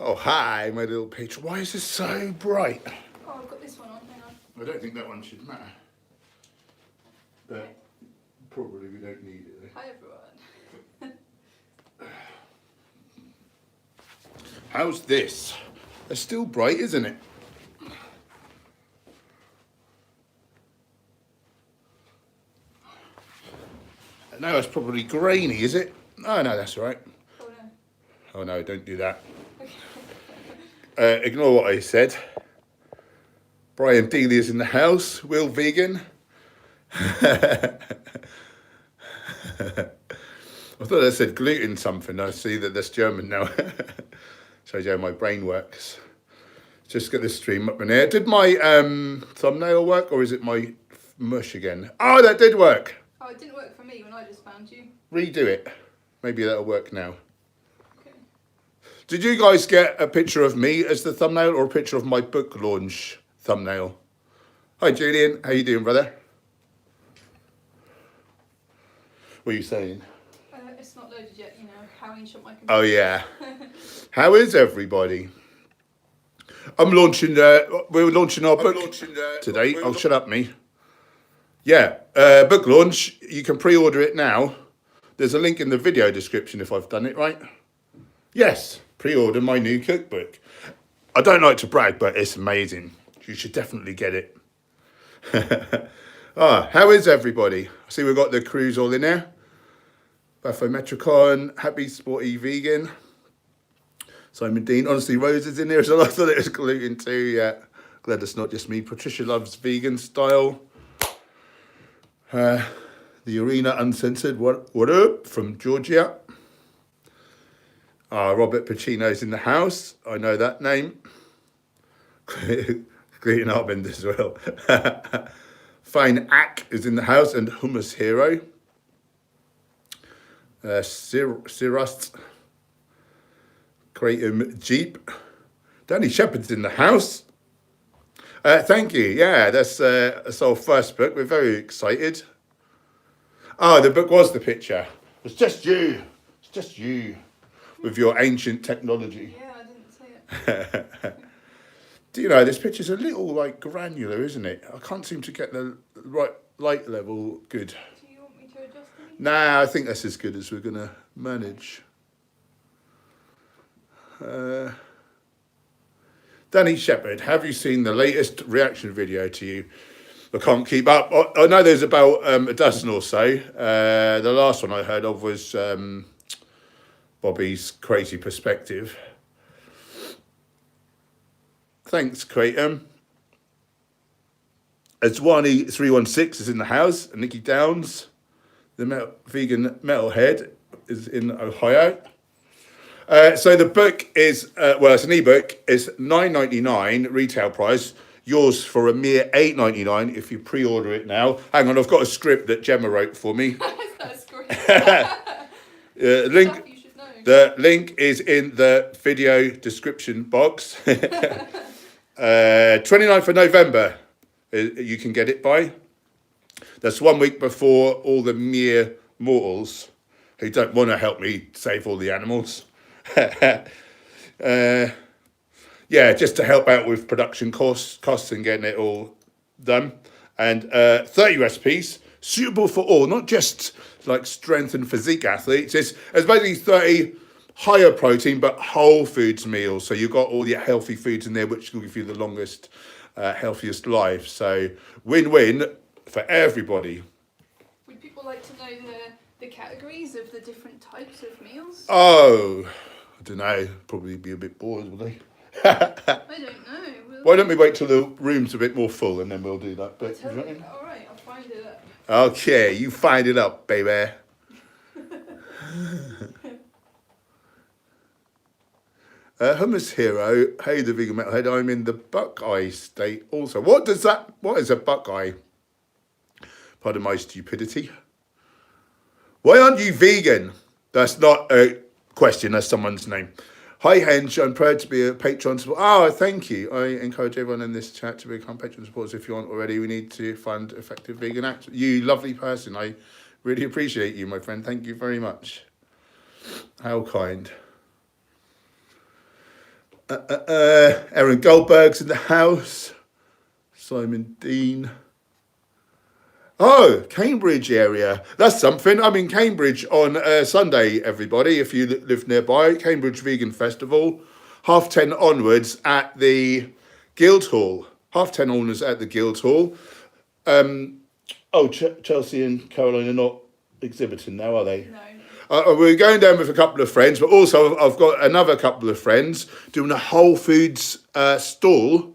Oh, hi, my little picture. Why is this so bright? Oh, I've got this one on, hang on. I don't think that one should matter. But Okay. probably we don't need it though. Hi everyone. How's this? It's still bright, isn't it? No, it's probably grainy, is it? Oh, no, that's all right. Oh no. Oh, no, don't do that. Okay. Ignore what I said. Brian Delia's in the house. Will vegan. I thought I said gluten something. I see that that's German now. Shows you how my brain works. Just get this stream up in here. Did my thumbnail work, or is it my mush again? Oh, that did work. Oh, it didn't work for me when I just found you. Redo it. Maybe that'll work now. Okay. Did you guys get a picture of me as the thumbnail, or a picture of my book launch thumbnail? Hi, Julian. How you doing, brother? What are you saying? It's not loaded yet, you know. Howling shut my computer. Oh, yeah. How is everybody? We're launching our book today. Oh, shut up, me. Yeah, book launch. You can pre-order it now. There's a link in the video description if I've done it right. Yes, pre-order my new cookbook. I don't like to brag, but it's amazing. You should definitely get it. How is everybody? I see we've got the crews all in there. Buffo Metricon, Happy Sporty Vegan. Simon Dean, honestly, Rose is in there as well. I thought it was gluten too, yeah. Glad it's not just me. Patricia loves vegan style. The Arena Uncensored, what up, from Georgia. Robert Pacino's in the house. I know that name. Gluten Arbend as well. Fine Ack is in the house, and Hummus Hero. Cirrus. Kratom Jeep. Danny Shepherd's in the house. Thank you. Yeah, that's our first book. We're very excited. Oh, the book was the picture. It's just you. It's just you with your ancient technology. Yeah, I didn't see it. Do you know, this picture's a little like granular, isn't it? I can't seem to get the right light level good. Do you want me to adjust anything? Nah, I think that's as good as we're going to manage. Danny Shepherd, have you seen the latest reaction video to you? I can't keep up. I know there's about a dozen or so. The last one I heard of was Bobby's Crazy Perspective. Thanks, Kratom. Azwani 316 is in the house. And Nikki Downs, the vegan metalhead, is in Ohio. So the book is, it's an ebook. It's $9.99 retail price. Yours for a mere $8.99 if you pre-order it now. Hang on, I've got a script that Gemma wrote for me. That's great. Link. Stuff you should know. The link is in the video description box. 29th of November, you can get it by. That's 1 week before all the mere mortals who don't want to help me save all the animals. Yeah, just to help out with production costs and getting it all done. And 30 recipes suitable for all, not just like strength and physique athletes. It's basically 30 higher protein but whole foods meals. So you've got all your healthy foods in there, which will give you the longest, healthiest life. So win-win for everybody. Would people like to know the categories of the different types of meals? Oh, I don't know. Probably be a bit bored, will they? I don't know. Why don't we wait till the room's a bit more full and then we'll do that bit? All right, I'll find it up. Okay, you find it up, baby. Hummus Hero, hey the vegan metalhead, I'm in the Buckeye state also. What is a Buckeye? Pardon my stupidity. Why aren't you vegan? That's not a question, that's someone's name. Hi Hench, I'm proud to be a Patreon supporter. Oh, thank you. I encourage everyone in this chat to become Patreon supporters if you aren't already. We need to fund effective vegan action. You lovely person. I really appreciate you, my friend. Thank you very much. How kind. Erin Goldberg's in the house. Simon Dean. Oh, Cambridge area. That's something. I'm in Cambridge on Sunday, everybody, if you live nearby. Cambridge Vegan Festival. 10:30 onwards at the Guildhall. 10:30 onwards at the Guildhall. Chelsea and Caroline are not exhibiting now, are they? No. We're going down with a couple of friends, but also I've got another couple of friends doing a Whole Foods stall.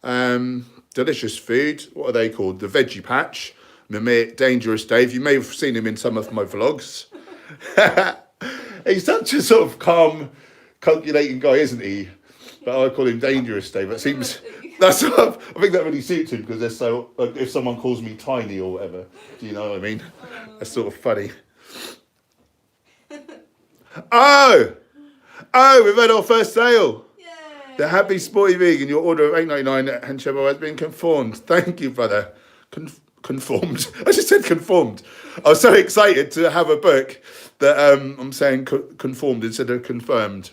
Delicious food. What are they called? The Veggie Patch. Mimir Dangerous Dave. You may have seen him in some of my vlogs. He's such a sort of calm, calculating guy, isn't he? But I call him Dangerous Dave. It seems I think that really suits him because they're so. Like, if someone calls me tiny or whatever, do you know what I mean? That's sort of funny. Oh, we've had our first sale. Yay. The Happy Sporty Vegan. Your order of $8.99 at Hench Herbivore has been conformed. Thank you, brother. Conformed. I just said conformed. I was so excited to have a book that I'm saying conformed instead of confirmed.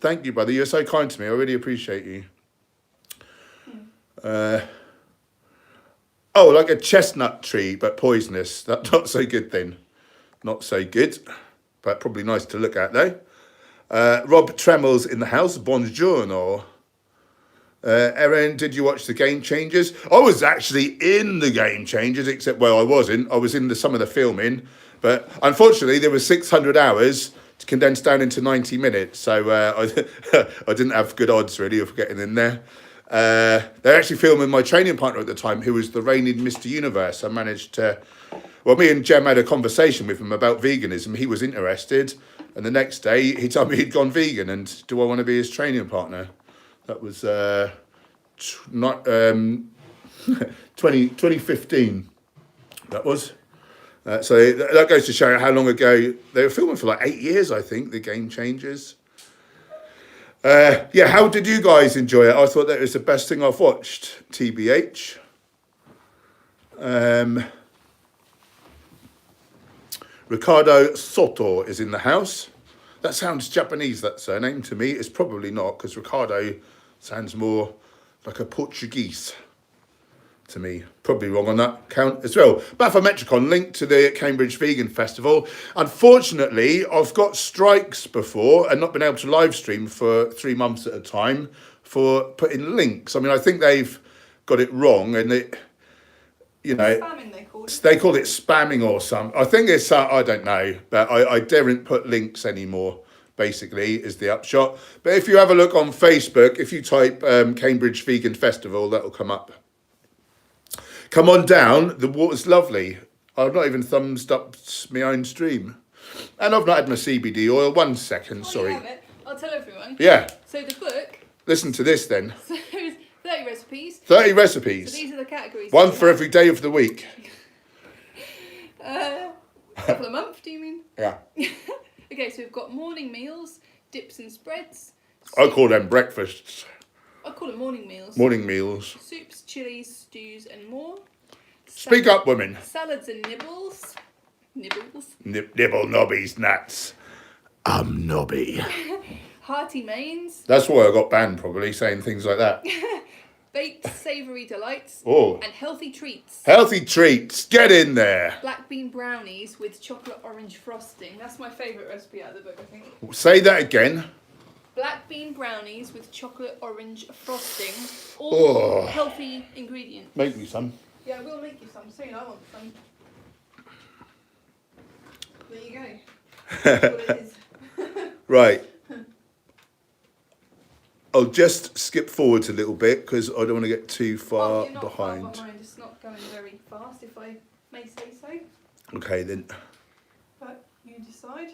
Thank you, brother. You're so kind to me. I really appreciate you. Like a chestnut tree, but poisonous. That's not so good then. Not so good, but probably nice to look at though. Rob Tremels in the house. Buongiorno. Erin, did you watch the Game Changers? I was actually in the Game Changers, except, well, I wasn't. I was in some of the filming. But unfortunately, there was 600 hours condensed down into 90 minutes. So I didn't have good odds, really, of getting in there. They're actually filming my training partner at the time, who was the reigning Mr. Universe. I managed to... Well, me and Jem had a conversation with him about veganism. He was interested. And the next day, he told me he'd gone vegan. And do I want to be his training partner? That was 2015. That was. So that goes to show how long ago. They were filming for like 8 years, I think, the Game Changers. How did you guys enjoy it? I thought that was the best thing I've watched, TBH. Ricardo Soto is in the house. That sounds Japanese, that surname, to me. It's probably not, because Ricardo sounds more like a Portuguese to me. Probably wrong on that count as well. Bathymetricon, linked to the Cambridge Vegan Festival. Unfortunately, I've got strikes before and not been able to live stream for 3 months at a time for putting links. I mean, I think they've got it wrong, and it, Spamming, they call it. They call it spamming or something. I think it's, I don't know, but I daren't put links anymore, basically, is the upshot. But if you have a look on Facebook, if you type Cambridge Vegan Festival, that'll come up. Come on down, the water's lovely. I've not even thumbs up my own stream. And I've not had my CBD oil. 1 second, sorry. You have it. I'll tell everyone. Yeah. So the book... Listen to this then. So it's 30 recipes. 30 recipes. So these are the categories. One for every day of the week. Couple a month, do you mean? Yeah. Okay, so we've got morning meals, dips and spreads. I call them breakfasts. I call them morning meals. Morning meals. Soups, chilies, stews and more. Speak up, women. Salads and nibbles. Nibbles. Nibble nobbies nuts. I'm nobby. Hearty mains. That's why I got banned, probably, saying things like that. Baked savoury delights. Oh. And healthy treats. Healthy treats. Get in there. Black bean brownies with chocolate orange frosting. That's my favourite recipe out of the book, I think. Say that again. Black bean brownies with chocolate orange frosting. All healthy ingredients. Make me some. Yeah, I will make you some soon. I want some. There you go. That's what it is. Right. I'll just skip forwards a little bit because I don't want to get too far you're not behind. far behind. It's not going very fast, if I may say so. Okay, then. But you decide.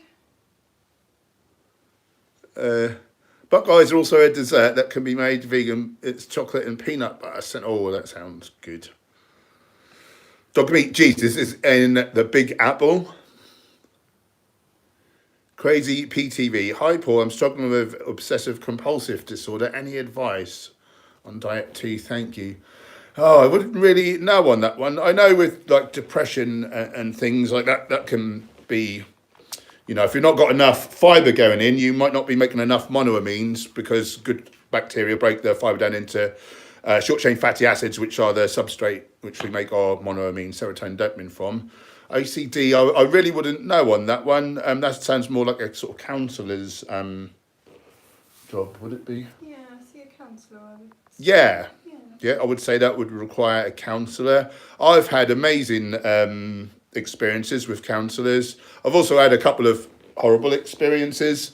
Buckeyes are also a dessert that can be made vegan. It's chocolate and peanut butter. Oh, that sounds good. Dog meat Jesus is in the Big Apple. Crazy PTV. Hi, Paul. I'm struggling with obsessive compulsive disorder. Any advice on diet too? Thank you. Oh, I wouldn't really know on that one. I know with like depression and things like that, that can be, if you've not got enough fibre going in, you might not be making enough monoamines because good bacteria break the fibre down into short chain fatty acids, which are the substrate which we make our monoamine serotonin dopamine from. OCD, I really wouldn't know on that one. That sounds more like a sort of counsellor's job, would it be? Yeah, see a counsellor. Yeah. Yeah, I would say that would require a counsellor. I've had amazing experiences with counsellors. I've also had a couple of horrible experiences.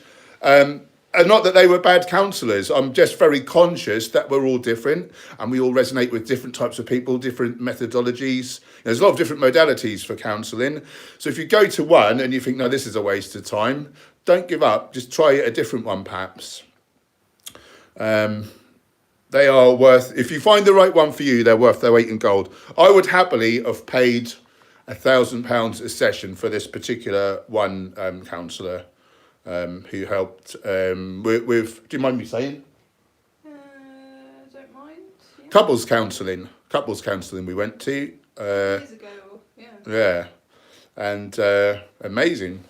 And not that they were bad counsellors. I'm just very conscious that we're all different and we all resonate with different types of people, different methodologies. There's a lot of different modalities for counselling. So if you go to one and you think, no, this is a waste of time, don't give up. Just try a different one, perhaps. They are worth, if you find the right one for you, they're worth their weight in gold. I would happily have paid £1,000 a session for this particular one counsellor. Who helped with, do you mind me saying? Don't mind. Yeah. Couples counselling we went to. Years ago, yeah. Yeah, and amazing.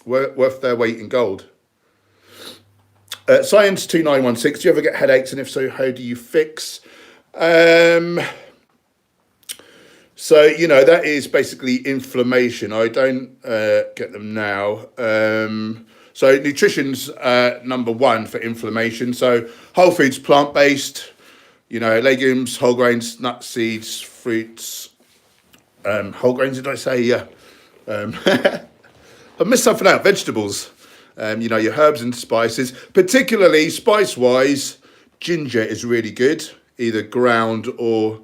Worth their weight in gold. Science 2916, do you ever get headaches, and if so, how do you fix? So, you know, that is basically inflammation. I don't get them now. So nutrition's number one for inflammation. So whole foods, plant-based, you know, legumes, whole grains, nuts, seeds, fruits. Whole grains, did I say? Yeah. I missed something out. Vegetables. You know, your herbs and spices. Particularly spice-wise, ginger is really good. Either ground or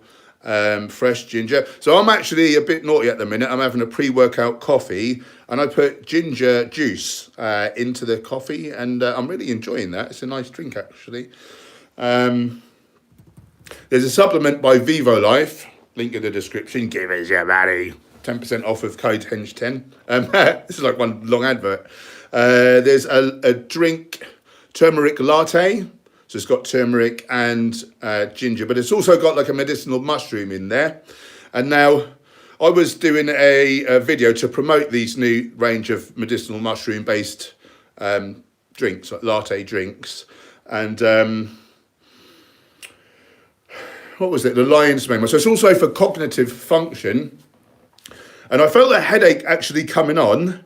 fresh ginger. So I'm actually a bit naughty at the minute. I'm having a pre-workout coffee and I put ginger juice into the coffee and I'm really enjoying that. It's a nice drink, actually. There's a supplement by Vivo Life, link in the description. Give us your money. 10% off with code Hench10. This is like one long advert. There's a drink, turmeric latte. So it's got turmeric and ginger, but it's also got like a medicinal mushroom in there. And now I was doing a video to promote these new range of medicinal mushroom based drinks, like latte drinks. And what was it? The lion's mane. So it's also for cognitive function. And I felt a headache actually coming on.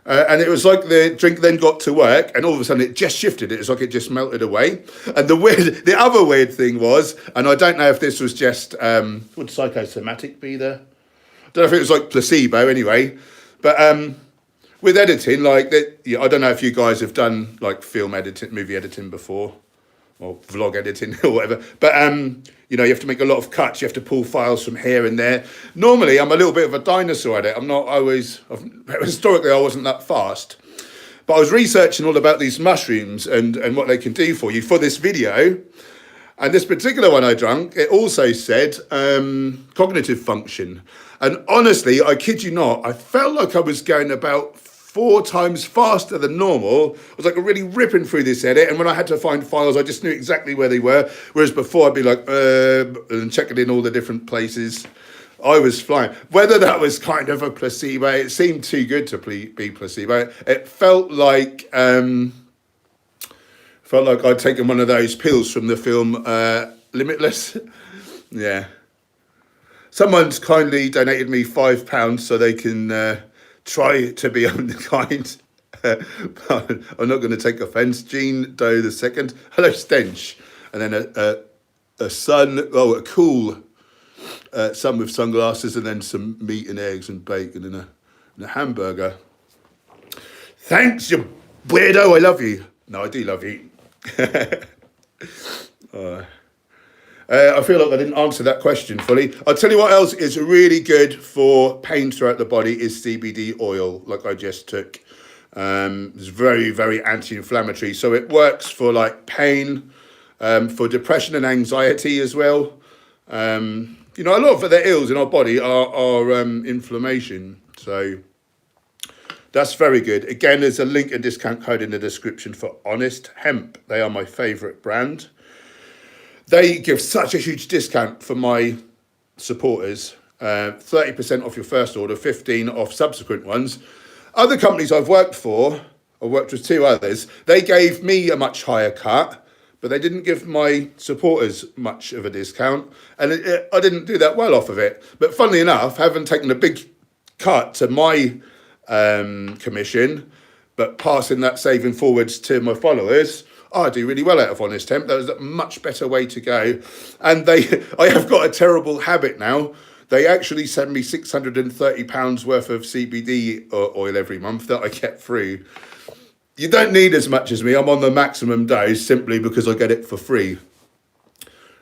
And it was like the drink then got to work and all of a sudden it just shifted. It was like it just melted away. And the other weird thing was, and I don't know if this was just, would psychosomatic be there? I don't know if it was like placebo anyway. But with editing, like, I don't know if you guys have done like film editing, movie editing before. Or vlog editing or whatever. But, you know, you have to make a lot of cuts. You have to pull files from here and there. Normally, I'm a little bit of a dinosaur at it. I'm not always, historically, I wasn't that fast. But I was researching all about these mushrooms and what they can do for you for this video. And this particular one I drank, it also said cognitive function. And honestly, I kid you not, I felt like I was going about 4 times faster than normal. I was like really ripping through this edit, and when I had to find files, I just knew exactly where they were. Whereas before, I'd be like, and checking in all the different places. I was flying. Whether that was kind of a placebo, it seemed too good to be placebo. It felt like I'd taken one of those pills from the film Limitless. Yeah. Someone's kindly donated me £5 so they can try to be unkind. I'm not going to take offence. Jean Doe II. Hello, Stench. And then a cool sun with sunglasses, and then some meat and eggs and bacon and a hamburger. Thanks, you weirdo. I love you. No, I do love you. I feel like I didn't answer that question fully. I'll tell you what else is really good for pain throughout the body is CBD oil, like I just took. It's very, very anti-inflammatory. So it works for like pain, for depression and anxiety as well. You know, a lot of the ills in our body are inflammation. So that's very good. Again, there's a link and discount code in the description for Honest Hemp. They are my favourite brand. They give such a huge discount for my supporters. 30% off your first order, 15% off subsequent ones. Other companies I've worked for, I worked with 2 others, they gave me a much higher cut, but they didn't give my supporters much of a discount, and I didn't do that well off of it. But funnily enough, having taken a big cut to my commission, but passing that saving forwards to my followers, I do really well out of Honest Temp. That was a much better way to go. And I have got a terrible habit now. They actually send me £630 worth of CBD oil every month that I get through. You don't need as much as me. I'm on the maximum dose simply because I get it for free.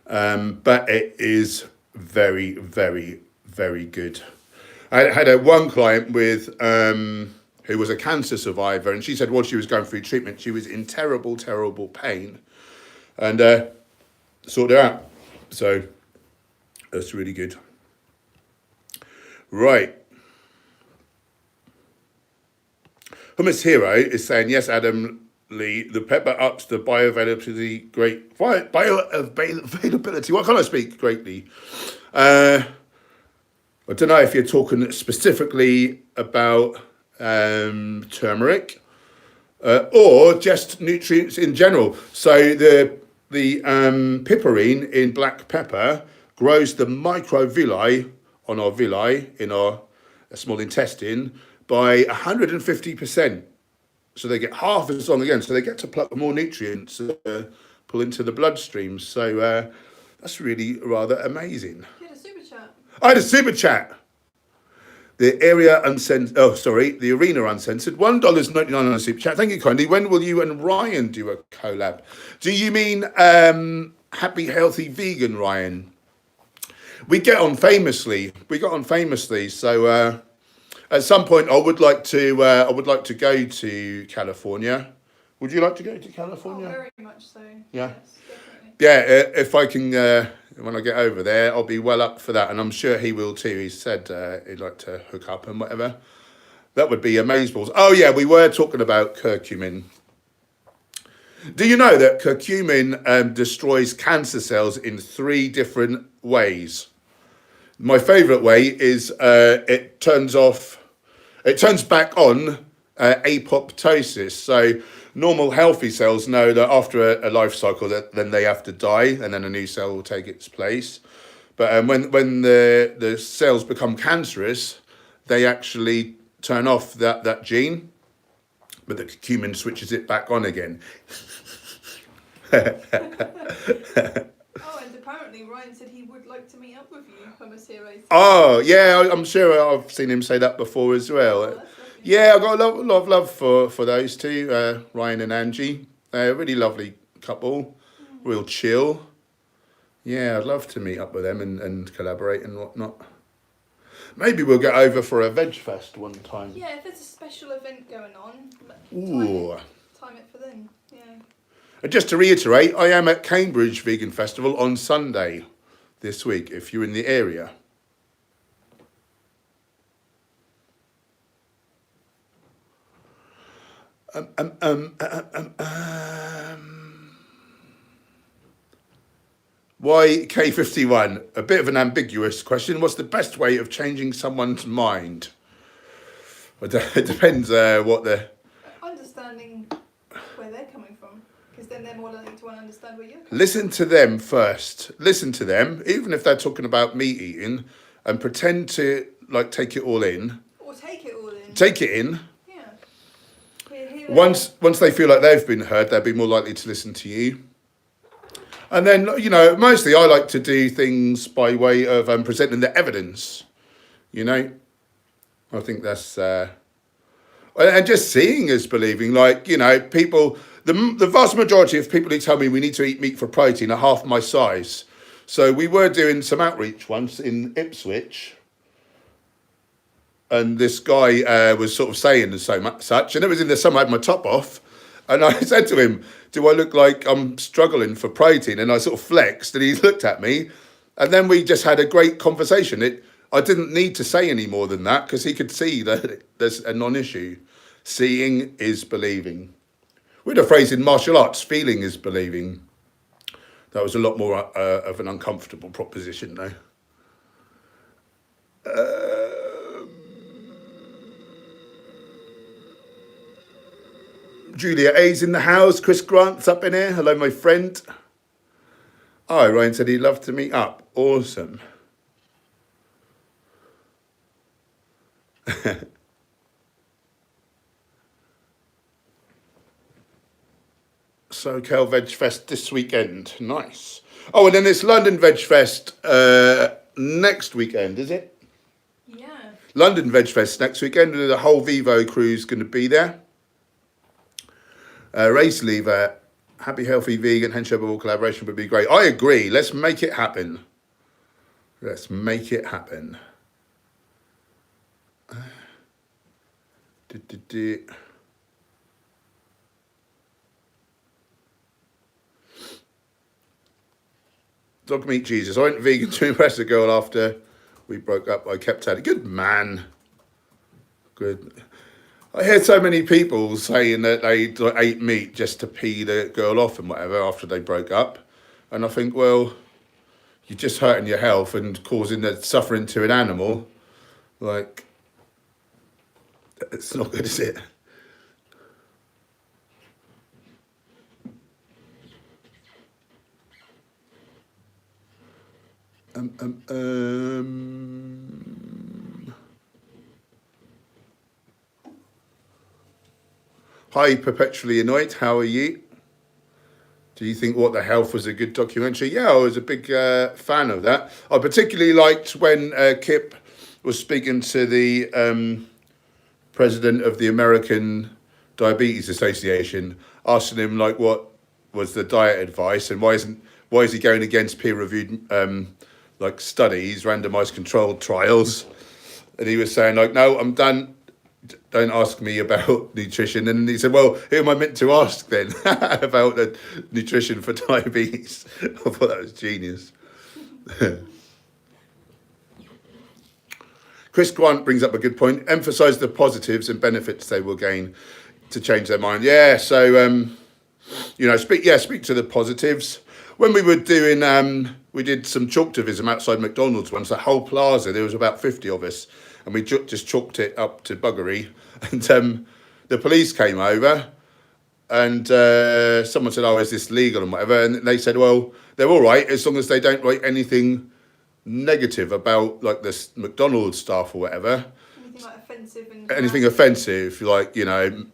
But it is very, very, very good. I had one client with who was a cancer survivor, and she said while she was going through treatment, she was in terrible, terrible pain, and sorted her out. So that's really good. Right. Hummus Hero is saying, yes, Adam Lee, the pepper ups the bioavailability bioavailability. Why can't I speak greatly? I don't know if you're talking specifically about turmeric or just nutrients in general. So the piperine in black pepper grows the microvilli on our villi in our small intestine by 150%. So they get half as long again. So they get to pluck more nutrients, pull into the bloodstream. So that's really rather amazing. You had a super chat. I had a super chat. The Arena Uncensored, $1.99 on a super chat. Thank you kindly. When will you and Ryan do a collab? Do you mean Happy Healthy Vegan, Ryan? We got on famously. So at some point, I would like to go to California. Would you like to go to California? Oh, very much so. Yeah. Yes, definitely. Yeah, if I can, when I get over there, I'll be well up for that, and I'm sure he will too. He said he'd like to hook up and whatever. That would be amazeballs. Oh yeah, we were talking about curcumin. Do you know that curcumin destroys cancer cells in 3 different ways? My favourite way is it turns back on apoptosis. So normal healthy cells know that after a life cycle that then they have to die and then a new cell will take its place. But when the cells become cancerous, they actually turn off that gene, but the curcumin switches it back on again. Oh, and apparently Ryan said he would like to meet up with you, Hummus Hero. Oh, yeah, I'm sure I've seen him say that before as well. Oh, Yeah, I've got a lot of love for those two, Ryan and Angie. They're a really lovely couple, real chill. Yeah, I'd love to meet up with them and collaborate and whatnot. Maybe we'll get over for a veg fest one time. Yeah, if there's a special event going on, Ooh. time it for then. Yeah. And just to reiterate, I am at Cambridge Vegan Festival on Sunday this week, if you're in the area. Why K51? A bit of an ambiguous question. What's the best way of changing someone's mind? It depends what the... Understanding where they're coming from, because then they're more likely to want to understand where you're coming Listen to them first. Listen to them, even if they're talking about meat eating, and pretend to take it all in. Or take it all in. Take it in. Yeah. Here Once they feel like they've been heard, they'll be more likely to listen to you. And then, mostly I like to do things by way of presenting the evidence. I think that's... and just seeing is believing. People... The vast majority of people who tell me we need to eat meat for protein are half my size. So we were doing some outreach once in Ipswich. And this guy was sort of saying such. And it was in the summer, I had my top off. And I said to him, do I look like I'm struggling for protein? And I sort of flexed and he looked at me. And then we just had a great conversation. I didn't need to say any more than that because he could see that there's a non-issue. Seeing is believing. We had a phrase in martial arts, feeling is believing. That was a lot more of an uncomfortable proposition though. Julia A's in the house. Chris Grant's up in here. Hello, my friend. Oh, Ryan said he'd love to meet up. Awesome. SoCal Veg Fest this weekend. Nice. Oh, and then it's London Veg Fest next weekend, is it? Yeah. London Veg Fest next weekend. The whole Vivo crew's going to be there. Race Lever, Happy Healthy Vegan Hench Herbivore collaboration would be great. I agree. Let's make it happen. Let's make it happen. Dog meat Jesus. I went vegan to impress a girl after we broke up. I kept at it. Good man. Good. I hear so many people saying that they ate meat just to pee the girl off and whatever after they broke up. And I think, well, you're just hurting your health and causing the suffering to an animal. Like, it's not good, is it? Hi, Perpetually Annoyed. How are you? Do you think What the Health was a good documentary? Yeah, I was a big fan of that. I particularly liked when Kip was speaking to the president of the American Diabetes Association, asking him like what was the diet advice and why is he going against peer-reviewed like studies, randomized controlled trials? And he was saying like, no, I'm done. Don't ask me about nutrition. And he said, well, who am I meant to ask then about the nutrition for diabetes? I thought that was genius. Chris Grant brings up a good point. Emphasize the positives and benefits they will gain to change their mind. Yeah, so, you know, speak to the positives. When we were doing, we did some chalktivism outside McDonald's once, that whole plaza, there was about 50 of us. And we just chalked it up to buggery. And the police came over and someone said, oh, is this legal and whatever? And they said, well, they're all right as long as they don't write anything negative about like this McDonald's staff or whatever. Anything like offensive and anything offensive, like, you know,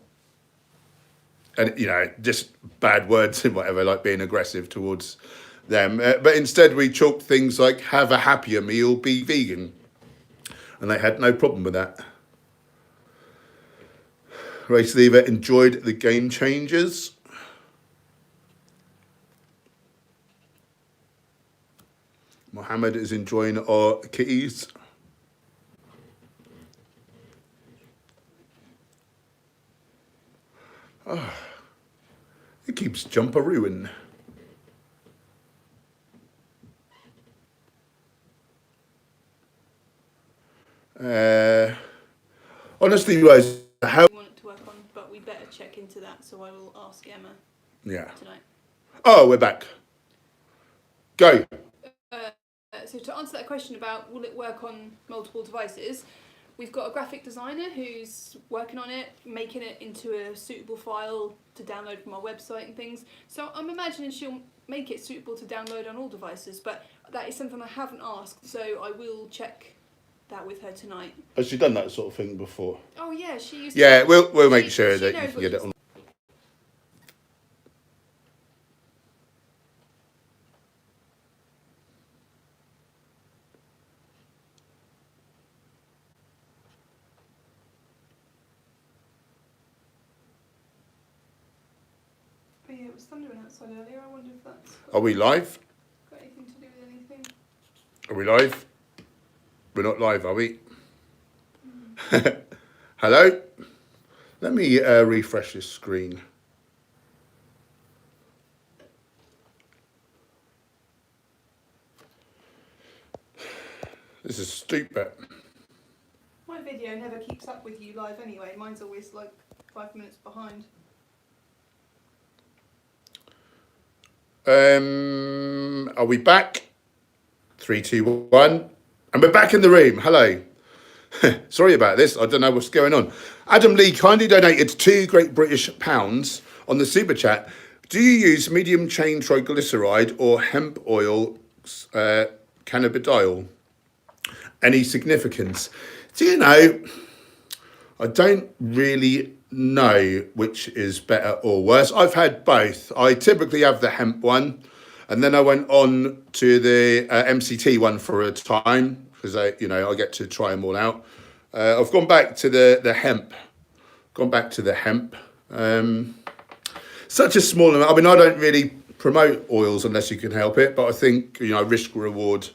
and, you know, just bad words and whatever, like being aggressive towards them. But instead we chalked things like have a happier meal, be vegan. And they had no problem with that. Race Lever enjoyed the Game Changers. Mohammed is enjoying our kitties. Oh, it keeps jumperooing. Honestly, guys, how... we want it to work on, but we better check into that, so I will ask Emma tonight. Oh, we're back. Go. So to answer that question about will it work on multiple devices, we've got a graphic designer who's working on it, making it into a suitable file to download from our website and things. So I'm imagining she'll make it suitable to download on all devices, but that is something I haven't asked, so I will check that with her tonight. Has she done that sort of thing before? Oh yeah, she used to. Yeah, we'll make sure that you can get it on. Oh yeah, it was thundering outside earlier. I wonder if that's Are we live? got anything to do with anything. Are we live? We're not live, are we? Hello? Let me refresh this screen. This is stupid. My video never keeps up with you live anyway. Mine's always like 5 minutes behind. Are we back? 3, 2, 1. And we're back in the room. Hello. Sorry about this. I don't know what's going on. Adam Lee kindly donated £2 on the super chat. Do you use medium chain triglyceride or hemp oil cannabidiol? Any significance? Do you know? I don't really know which is better or worse. I've had both. I typically have the hemp one, and then I went on to the MCT one for a time because I get to try them all out. I've gone back to the hemp. Such a small amount. I mean, I don't really promote oils unless you can help it, but I think risk reward.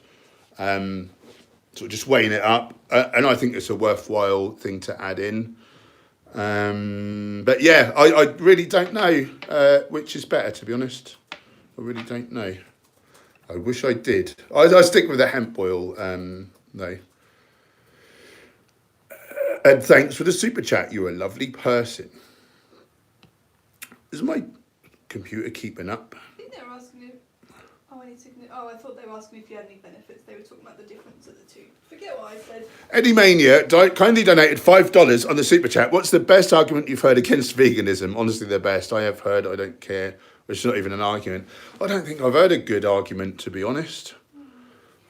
Sort of just weighing it up, and I think it's a worthwhile thing to add in. But yeah, I really don't know which is better, to be honest. I really don't know. I wish I did. I stick with the hemp oil, though. And thanks for the super chat. You're a lovely person. Is my computer keeping up? I think they were asking if... I thought they were asking if you had any benefits. They were talking about the difference of the two. Forget what I said. Eddie Mania kindly donated $5 on the super chat. What's the best argument you've heard against veganism? Honestly, the best. I have heard, I don't care. It's not even an argument. I don't think I've heard a good argument, to be honest.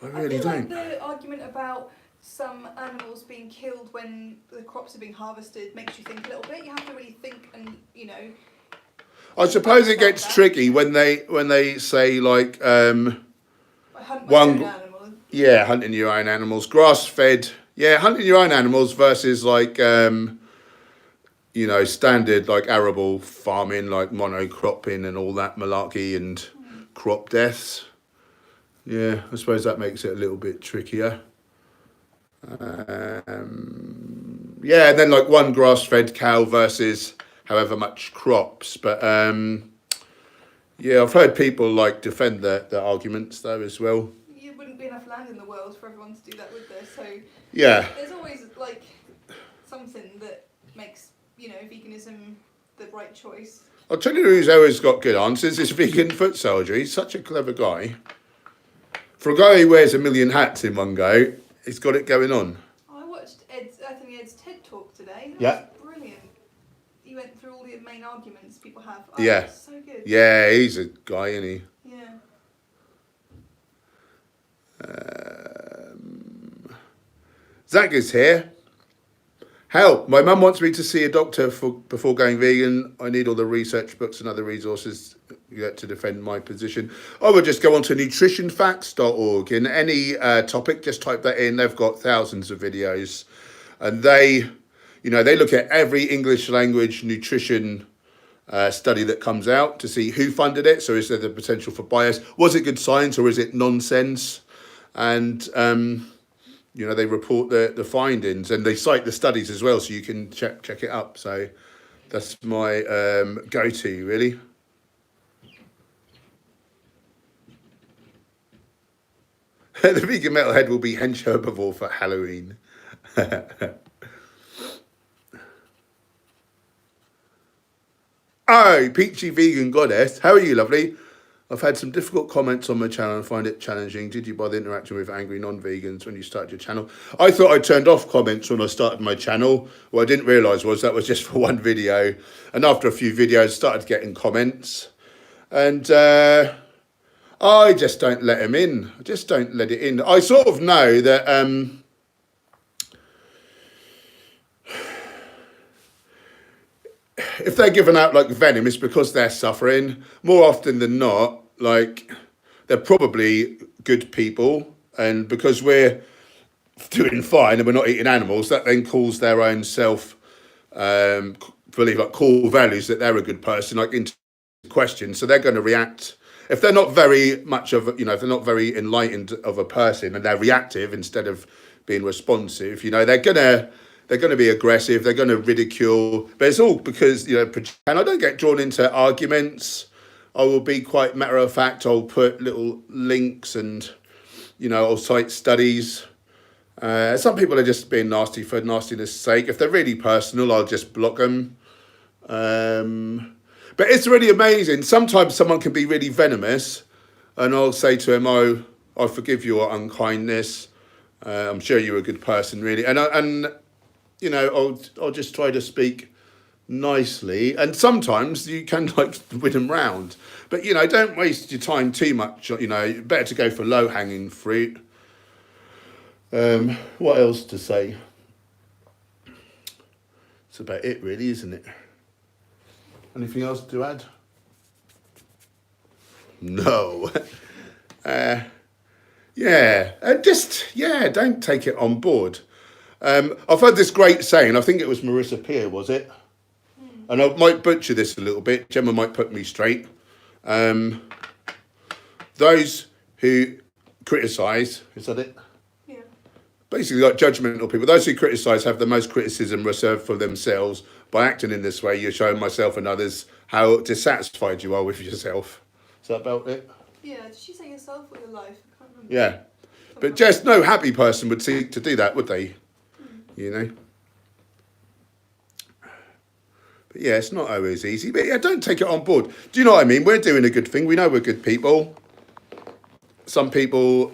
I really don't. Like the argument about some animals being killed when the crops are being harvested makes you think a little bit. You have to really think and, I suppose it gets tricky when they say like hunting your own animals, grass fed, hunting your own animals versus like standard like arable farming, like monocropping and all that malarkey and crop deaths. Yeah, I suppose that makes it a little bit trickier. And then like one grass fed cow versus however much crops, but I've heard people like defend the arguments though as well. You wouldn't be enough land in the world for everyone to do that, would there? So there's always like something that makes veganism the right choice. I'll tell you who's always got good answers. This vegan foot soldier. He's such a clever guy. For a guy who wears a million hats in one go, he's got it going on. I watched Ed's TED talk today. That was brilliant. He went through all the main arguments people have. So good. Yeah, he's a guy, isn't he? Yeah. Zach is here. Help! My mum wants me to see a doctor before going vegan. I need all the research books and other resources to defend my position. I would just go on to nutritionfacts.org. In any topic, just type that in. They've got thousands of videos. And they look at every English language nutrition study that comes out to see who funded it. So is there the potential for bias? Was it good science or is it nonsense? And they report the findings and they cite the studies as well, so you can check it up. So that's my go-to, really. The vegan metalhead will be Hench Herbivore for Halloween. Oh, Peachy Vegan Goddess. How are you, lovely? I've had some difficult comments on my channel and find it challenging. Did you bother interacting with angry non-vegans when you started your channel? I thought I turned off comments when I started my channel. What I didn't realise was that was just for one video. And after a few videos, I started getting comments. And I just don't let them in. I just don't let it in. I sort of know that... if they're giving out like venom, it's because they're suffering. More often than not, like they're probably good people, and because we're doing fine and we're not eating animals, that then calls their own self believe like core values that they're a good person like into question. So they're going to react if they're not very much of if they're not very enlightened of a person and they're reactive instead of being responsive. They're going to be aggressive. They're going to ridicule. But it's all because, and I don't get drawn into arguments. I will be quite matter of fact. I'll put little links and, I'll cite studies. Some people are just being nasty for nastiness' sake. If they're really personal, I'll just block them. But it's really amazing. Sometimes someone can be really venomous and I'll say to him, oh, I forgive your unkindness. I'm sure you're a good person, really. And you know, I'll just try to speak nicely. And sometimes you can like win them round. But, you know, don't waste your time too much. You know, better to go for low-hanging fruit. What else to say? That's about it, really, isn't it? Anything else to add? No. Don't take it on board. I've heard this great saying, I think it was Marissa Peer, was it? And I might butcher this a little bit, Gemma might put me straight. Those who criticise, is that it? Yeah. Basically, like judgmental people, those who criticise have the most criticism reserved for themselves. By acting in this way, you're showing myself and others how dissatisfied you are with yourself. Is that about it? Yeah, did she say yourself or your life? I can't remember. Yeah. But just no happy person would seek to do that, would they? You know? But yeah, it's not always easy. But yeah, don't take it on board. Do you know what I mean? We're doing a good thing. We know we're good people. Some people,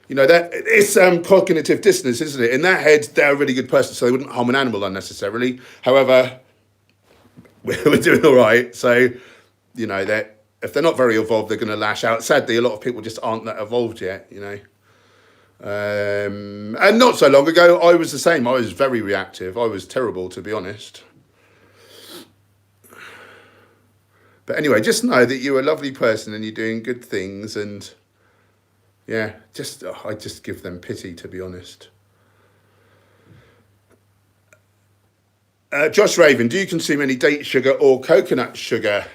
you know, that it's cognitive dissonance, isn't it? In their head, they're a really good person, so they wouldn't harm an animal unnecessarily. However, we're doing all right. So, you know, that if they're not very evolved, they're going to lash out. Sadly, a lot of people just aren't that evolved yet, you know. And not so long ago, I was the same. I was very reactive. I was terrible, to be honest. But anyway, just know that you're a lovely person and you're doing good things. And yeah, I just give them pity, to be honest. Josh Raven, do you consume any date sugar or coconut sugar?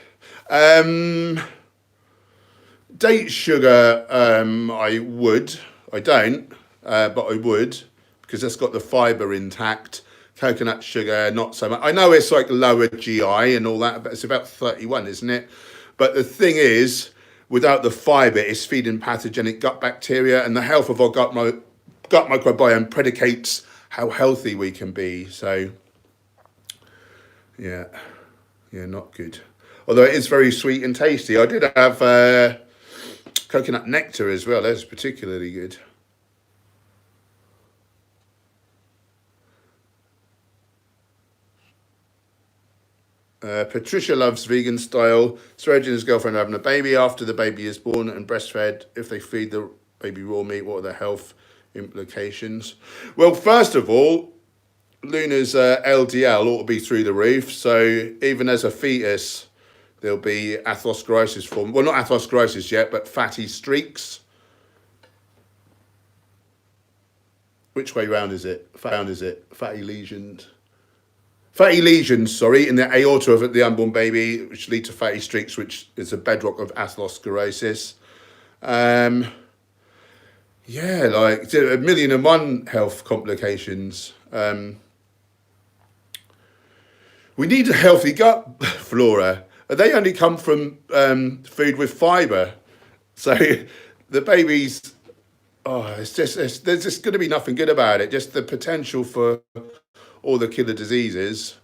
Date sugar, I would. I don't, but I would, because that's got the fibre intact. Coconut sugar, not so much. I know it's like lower GI and all that, but it's about 31, isn't it? But the thing is, without the fibre, it's feeding pathogenic gut bacteria, and the health of our gut microbiome predicates how healthy we can be. So, yeah, not good. Although it is very sweet and tasty. I did have coconut nectar as well. That's particularly good. Patricia loves vegan style. Serge and his girlfriend are having a baby. After the baby is born and breastfed, if they feed the baby raw meat, what are the health implications? Well, first of all, Luna's LDL ought to be through the roof. So even as a fetus, there'll be atherosclerosis form. Well, not atherosclerosis yet, but fatty streaks. Which way round is it? Fatty lesions. Fatty lesions, sorry, in the aorta of the unborn baby, which lead to fatty streaks, which is a bedrock of atherosclerosis. Like 1,000,001 health complications. We need a healthy gut flora. They only come from food with fibre. So the babies, there's just going to be nothing good about it. Just the potential for all the killer diseases.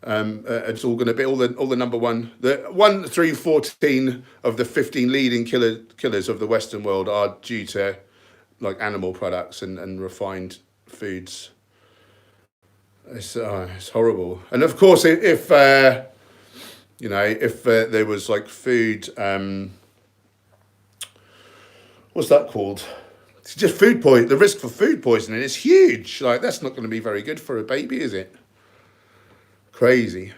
It's all going to be all the number one. The 1 through 14 of the 15 leading killers of the Western world are due to like animal products and refined foods. It's horrible. And of course, if there was like food, what's that called? It's just food poison. The risk for food poisoning is huge. Like, that's not going to be very good for a baby, is it? Crazy.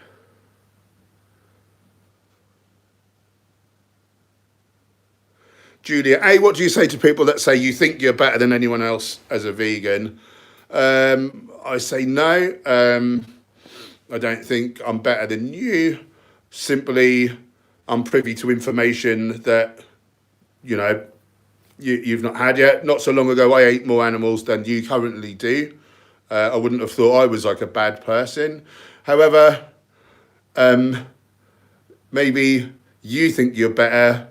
Julia, what do you say to people that say you think you're better than anyone else as a vegan? I say no. I don't think I'm better than you. Simply, I'm privy to information that, you've not had yet. Not so long ago, I ate more animals than you currently do. I wouldn't have thought I was like a bad person. However, maybe you think you're better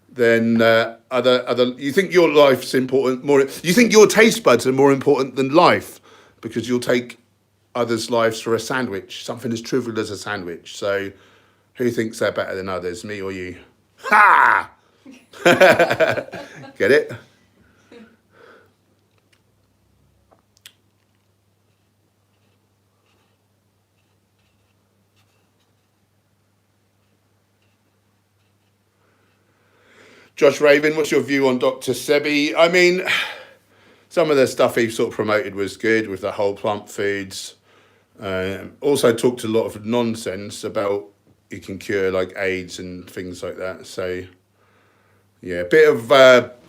than other. You think your life's important more. You think your taste buds are more important than life because you'll take others' lives for a sandwich, something as trivial as a sandwich. So, who thinks they're better than others, me or you? Ha! Get it? Josh Raven, what's your view on Dr. Sebi? I mean, some of the stuff he sort of promoted was good with the whole plant foods. Also talked a lot of nonsense about you can cure like AIDS and things like that. So yeah, a bit of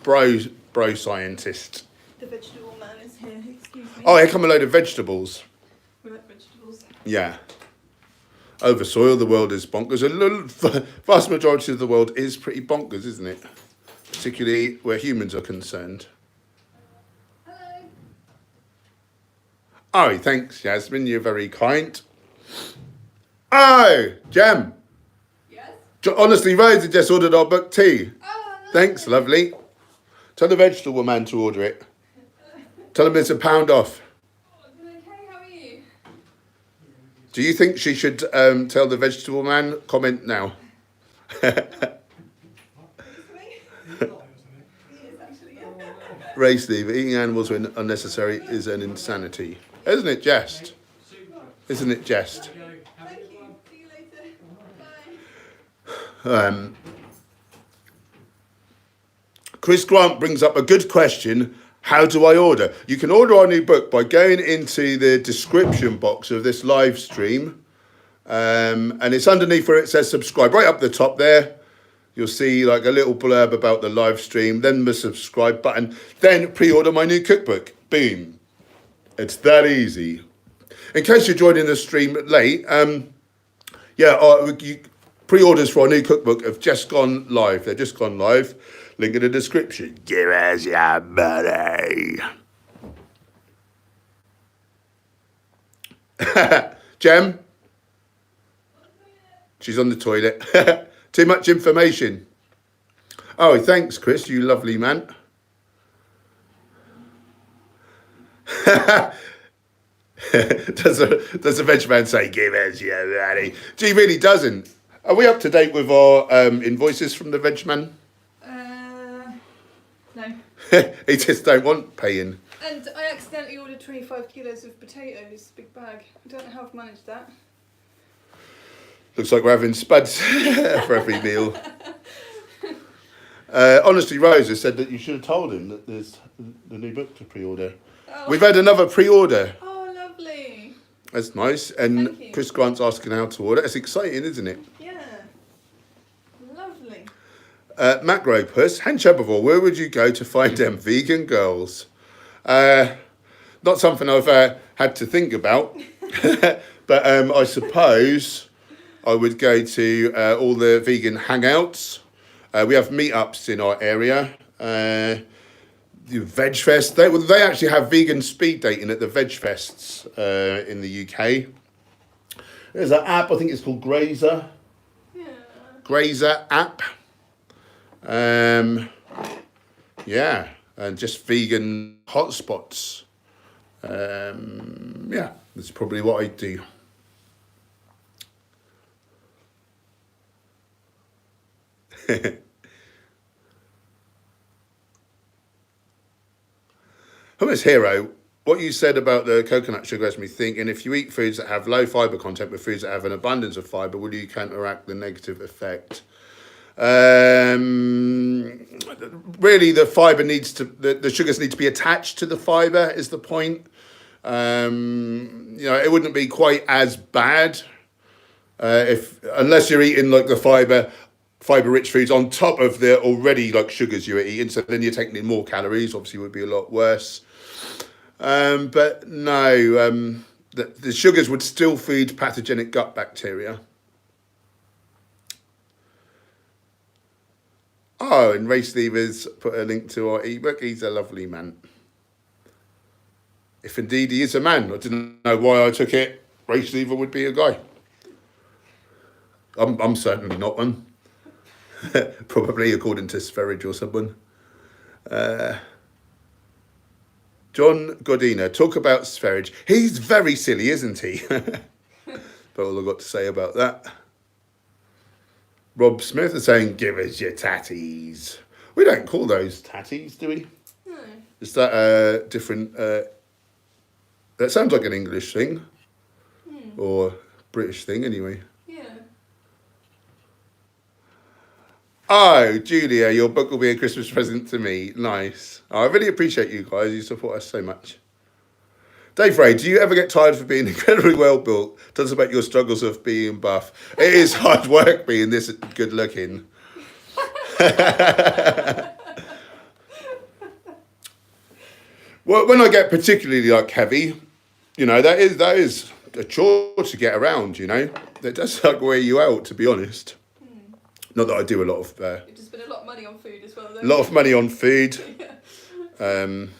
bro scientist. The vegetable man is here. Excuse me. Oh, here come a load of vegetables. We like vegetables. Yeah. Over soil, the world is bonkers. A vast majority of the world is pretty bonkers, isn't it? Particularly where humans are concerned. Hello. Oh, thanks, Yasmin. You're very kind. Oh, Jem. Yes? Honestly, Rosa just ordered our book tea. Oh, no. Thanks, lovely. Tell the vegetable man to order it. Tell him it's £1 off. I'm okay, how are you? Do you think she should tell the vegetable man? Comment now. Ray Steve, eating animals when unnecessary is an insanity. Isn't it jest? Isn't it jest? Thank you. See you later. Bye. Chris Grant brings up a good question. How do I order? You can order our new book by going into the description box of this live stream. And it's underneath where it says subscribe. Right up the top there, you'll see like a little blurb about the live stream, then the subscribe button, then pre-order my new cookbook. Boom. It's that easy. In case you're joining the stream late, pre-orders for our new cookbook have just gone live. They've just gone live. Link in the description. Give us your money. Jem? She's on the toilet. Too much information. Oh, thanks, Chris, you lovely man. Does the veg man say, give us your money? He really doesn't. Are we up to date with our invoices from the veg man? No. He just don't want paying. And I accidentally ordered 25 kilos of potatoes, big bag. I don't know how I've managed that. Looks like we're having spuds for every meal. Honestly, Rosa said that you should have told him that there's the new book to pre-order. Oh. We've had another pre-order. Oh, lovely. That's nice. Thank And you. Chris Grant's asking how to order. It's exciting, isn't it? Yeah. Lovely. Macropus, Hench Herbivore, where would you go to find them vegan girls? Not something I've had to think about. But I suppose I would go to all the vegan hangouts. We have meetups in our area. The Veg Fest, they actually have vegan speed dating at the Veg Fests in the UK. There's an app, I think it's called Grazer. Yeah. Grazer app. Yeah, and just vegan hotspots. Yeah, that's probably what I do. Hummus Hero, what you said about the coconut sugar has me thinking, if you eat foods that have low fibre content with foods that have an abundance of fibre, will you counteract the negative effect? Really, the fibre needs to, the sugars need to be attached to the fibre is the point. It wouldn't be quite as bad unless you're eating like the fibre-rich foods on top of the already like sugars you're eating, so then you're taking in more calories, obviously would be a lot worse. But no, the sugars would still feed pathogenic gut bacteria. Oh, and Ray Stevens put a link to our ebook. He's a lovely man. If indeed he is a man. I didn't know why I took it. Ray Stevens would be a guy. I'm certainly not one. Probably according to Sferridge or someone. John Godina, talk about Sferridge. He's very silly, isn't he? But all I've got to say about that. Rob Smith is saying, give us your tatties. We don't call those tatties, do we? No. Is that a different... that sounds like an English thing. Or British thing, anyway. Yeah. Oh, Julia, your book will be a Christmas present to me. Nice. Oh, I really appreciate you guys. You support us so much. Dave Ray, do you ever get tired of being incredibly well built? Tell us about your struggles of being buff. It is hard work being this good looking. Well, when I get particularly like heavy, that is a chore to get around. That does like wear you out, to be honest. Not that I do a lot of. You just spend a lot of money on food as well. A lot of money on food. Can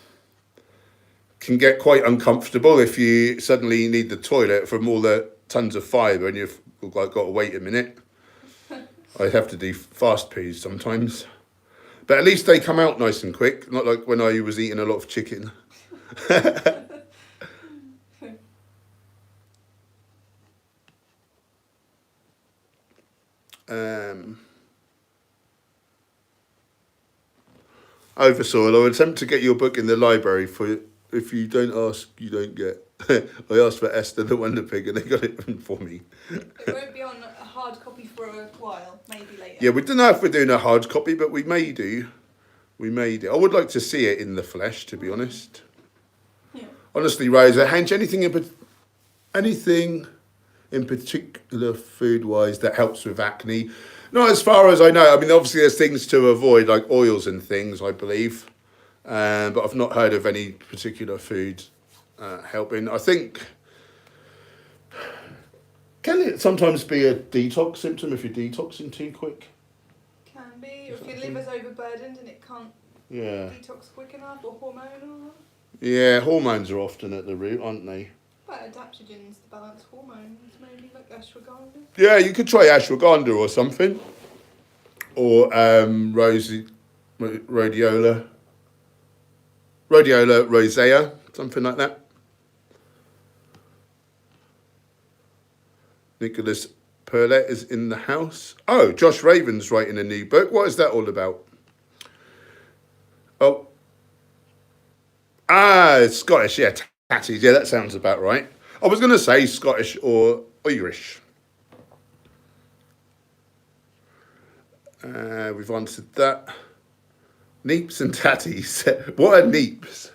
get quite uncomfortable if you suddenly need the toilet from all the tons of fibre and you've got to wait a minute. I have to do fast poos sometimes. But at least they come out nice and quick, not like when I was eating a lot of chicken. Oversoil, I would attempt to get your book in the library for if you don't ask, you don't get. I asked for Esther the Wonder Pig and they got it for me. It won't be on a hard copy for a while, maybe later. Yeah, we don't know if we're doing a hard copy, but we may do. We may do. I would like to see it in the flesh, to be honest. Yeah. Honestly, Rosa, Hench, anything in particular food-wise that helps with acne? Not as far as I know. I mean, obviously there's things to avoid, like oils and things, I believe. But I've not heard of any particular food helping. I think, can it sometimes be a detox symptom if you're detoxing too quick? Can be, if your liver's overburdened and it can't detox quick enough, or hormonal. Yeah, hormones are often at the root, aren't they? But adaptogens to balance hormones, maybe like ashwagandha. Yeah, you could try ashwagandha or something. Or rhodiola rosea, something like that. Nicholas Perlet is in the house. Oh, Josh Raven's writing a new book. What is that all about? Oh. It's Scottish, yeah, tatties. Yeah, that sounds about right. I was going to say Scottish or Irish. We've answered that. Neeps and tatties. What are neeps?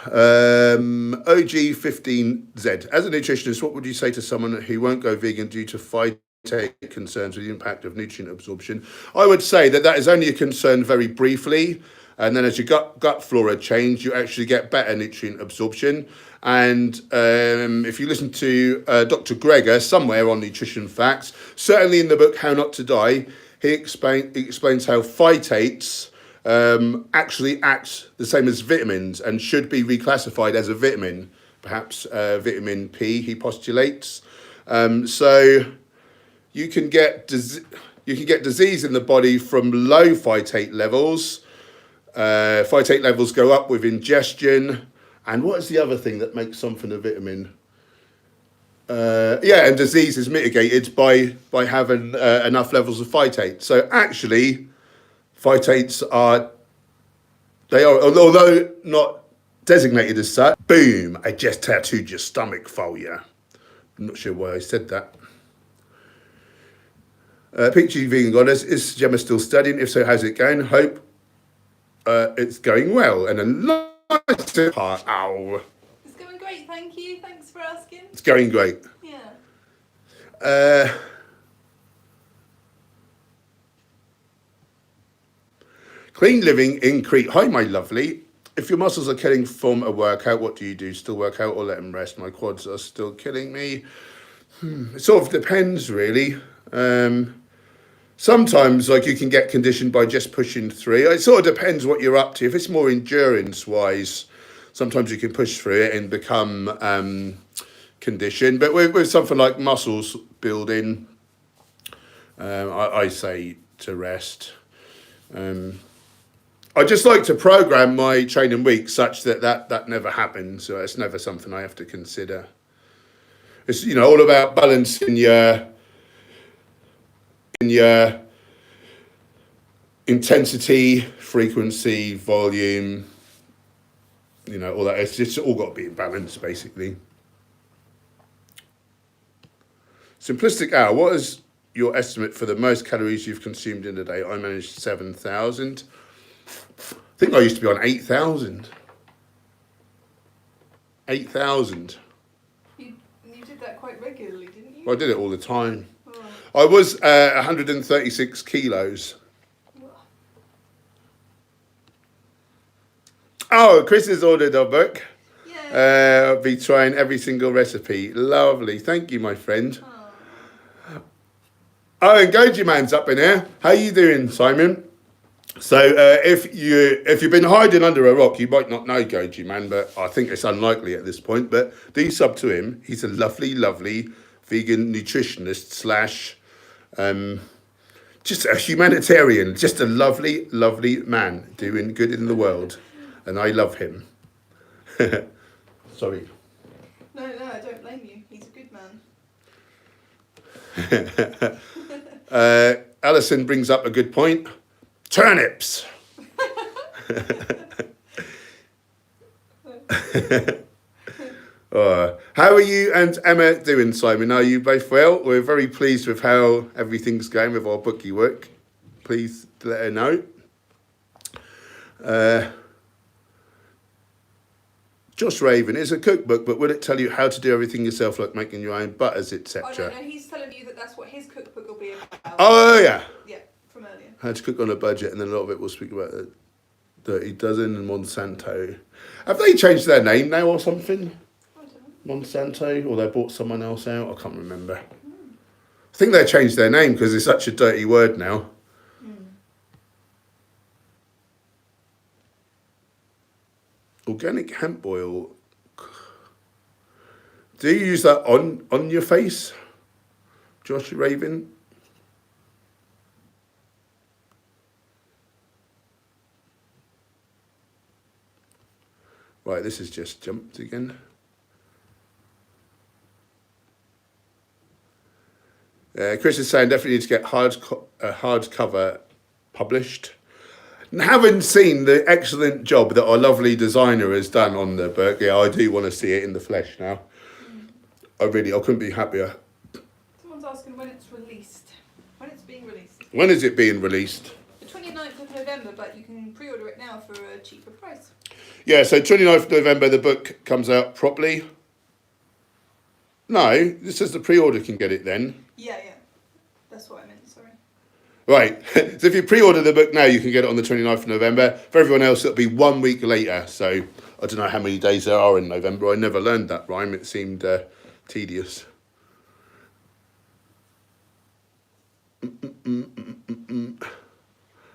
OG15Z. As a nutritionist, what would you say to someone who won't go vegan due to phytate concerns with the impact of nutrient absorption? I would say that is only a concern very briefly, and then as your gut flora change, you actually get better nutrient absorption. And if you listen to Dr. Gregor somewhere on Nutrition Facts, certainly in the book How Not to Die, he explains how phytates actually act the same as vitamins and should be reclassified as a vitamin, perhaps vitamin P, he postulates. So you can get disease in the body from low phytate levels. Phytate levels go up with ingestion. And what is the other thing that makes something a vitamin? And disease is mitigated by having enough levels of phytate. So actually, phytates are, although not designated as such, boom, I just tattooed your stomach for you. I'm not sure why I said that. Peachy Vegan Goddess, is Gemma still studying? If so, how's it going? Hope it's going well. And a nice part. Ow. It's going great, thank you. Thanks for asking. It's going great. Yeah. Clean living in Crete. Hi, my lovely. If your muscles are killing from a workout, what do you do? Still work out or let them rest? My quads are still killing me. It sort of depends, really. Sometimes, like, you can get conditioned by just pushing through. It sort of depends what you're up to. If it's more endurance-wise, sometimes you can push through it and become conditioned. But with something like muscles building, I say to rest. I just like to program my training week such that never happens. So it's never something I have to consider. It's all about balancing your intensity, frequency, volume. All that. It's all got to be in balance, basically. Simplistic hour. What is your estimate for the most calories you've consumed in a day? I managed 7,000. I think I used to be on 8,000. 8,000. You did that quite regularly, didn't you? I did it all the time. Oh. I was 136 kilos. Oh, Chris has ordered our book. Yeah. I'll be trying every single recipe. Lovely. Thank you, my friend. Oh, and Goji Man's up in here. How you doing, Simon? So if you've been hiding under a rock, you might not know Goji Man, but I think it's unlikely at this point. But do sub to him. He's a lovely, lovely vegan nutritionist slash just a humanitarian, just a lovely, lovely man doing good in the world. And I love him. Sorry. No, I don't blame you. He's a good man. Alison brings up a good point. Turnips. How are you and Emma doing, Simon? Are you both well? We're very pleased with how everything's going with our bookie work. Please let her know. Josh Raven, it's a cookbook, but will it tell you how to do everything yourself, like making your own butters, I etc.? don't know. He's telling you that that's what his cookbook will be about. Oh, yeah. Yeah, from earlier. How to cook on a budget, and then a lot of it will speak about the Dirty Dozen and Monsanto. Have they changed their name now or something? I don't know. Monsanto, or they bought someone else out? I can't remember. I think they changed their name because it's such a dirty word now. Organic hemp oil. Do you use that on your face, Josh Raven? Right, this has just jumped again. Chris is saying definitely need to get hardcover published. And having seen the excellent job that our lovely designer has done on the book, yeah, I do want to see it in the flesh now. I couldn't be happier. Someone's asking when it's released. When it's being released. When is it being released? The 29th of November, but you can pre-order it now for a cheaper price. Yeah, so 29th of November, the book comes out properly. No, this says the pre-order can get it then. Yeah. That's what I meant, sorry. Right, so if you pre-order the book now, you can get it on the 29th of November. For everyone else, it'll be 1 week later. So I don't know how many days there are in November. I never learned that rhyme. It seemed tedious.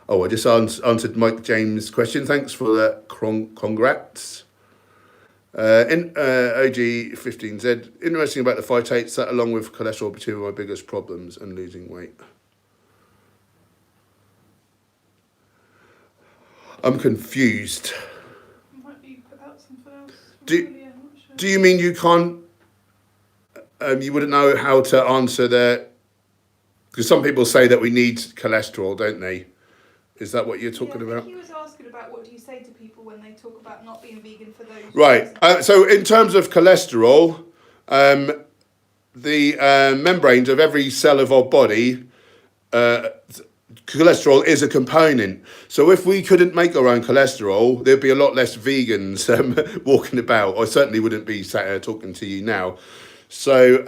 Oh, I just answered Mike James' question. Thanks for that. Congrats. OG15Z, interesting about the phytates, that along with cholesterol are two of my biggest problems and losing weight. I'm confused. Might be put out something else. Do Sure. you mean you can't, you wouldn't know how to answer because some people say that we need cholesterol, don't they? Is that what you're talking about? He was asking about what do you say to people when they talk about not being vegan for those Right. reasons. So in terms of cholesterol, the membranes of every cell of our body, cholesterol is a component. So if we couldn't make our own cholesterol, there'd be a lot less vegans walking about. I certainly wouldn't be sat here talking to you now. So